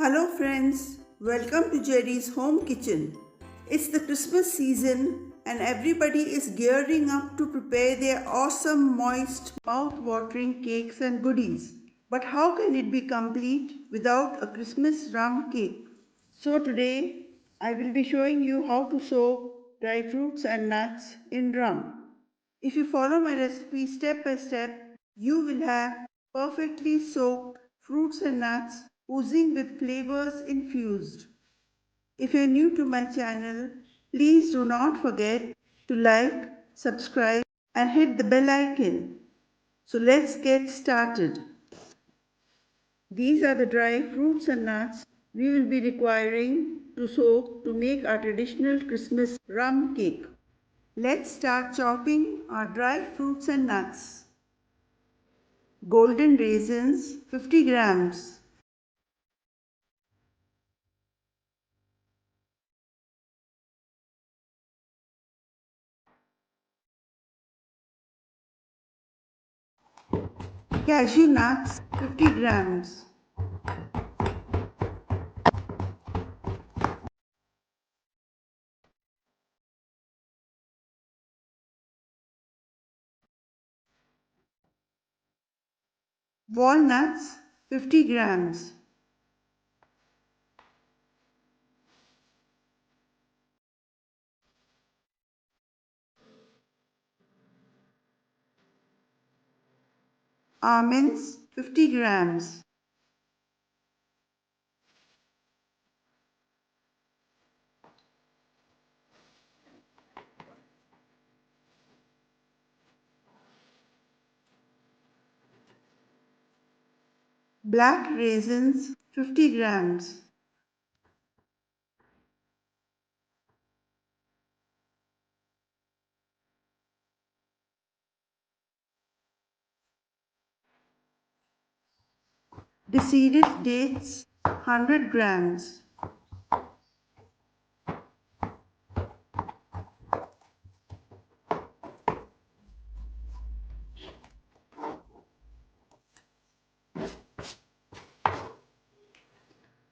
Hello friends, welcome to Jerry's Home Kitchen. It's the Christmas season and everybody is gearing up to prepare their awesome, moist, mouth-watering cakes and goodies. But how can it be complete without a Christmas rum cake? So today I will be showing you how to soak dry fruits and nuts in rum. If you follow my recipe step by step, you will have perfectly soaked fruits and nuts oozing with flavors infused. If you are new to my channel, please do not forget to like, subscribe and hit the bell icon. So let's get started. These are the dry fruits and nuts we will be requiring to soak to make our traditional Christmas rum cake. Let's start chopping our dry fruits and nuts. Golden raisins 50 grams. Cashew nuts 50 grams. Walnuts 50 grams. Almonds 50 grams. Black raisins 50 grams. Deseeded dates 100 grams.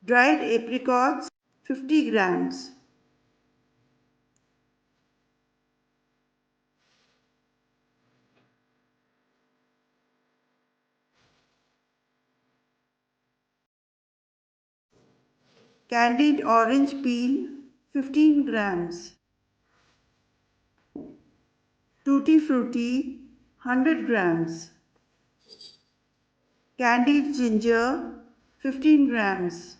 Dried apricots 50 grams. Candied orange peel 15 grams. Tutti frutti 100 grams. Candied ginger 15 grams.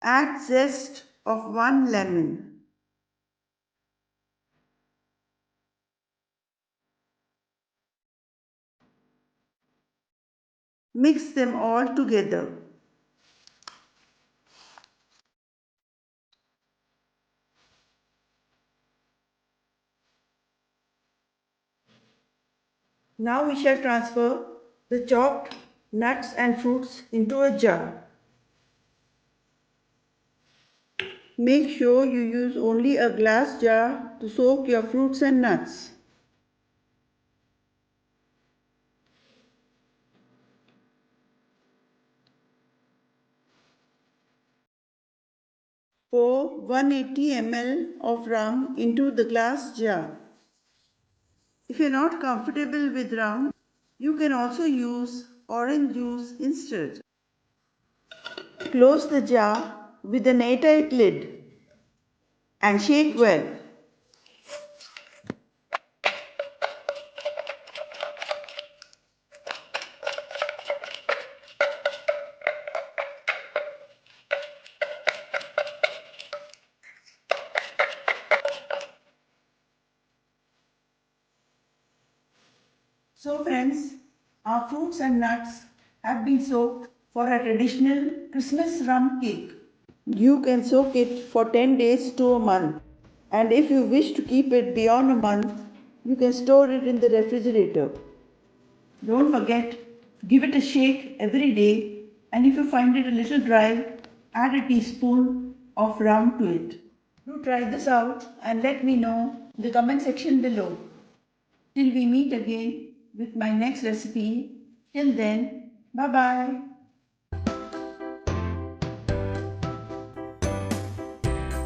Add zest of 1 lemon. Mix them all together. Now we shall transfer the chopped nuts and fruits into a jar. Make sure you use only a glass jar to soak your fruits and nuts. Pour 180 ml of rum into the glass jar. If you are not comfortable with rum, you can also use orange juice instead. Close the jar with an airtight lid and shake well. So friends, our fruits and nuts have been soaked for a traditional Christmas rum cake. You can soak it for 10 days to a month, and if you wish to keep it beyond a month, you can store it in the refrigerator. Don't forget, give it a shake every day, and if you find it a little dry, Add a teaspoon of rum to it. Do try this out and let me know in the comment section below. Till we meet again with my next recipe. Till then, bye bye.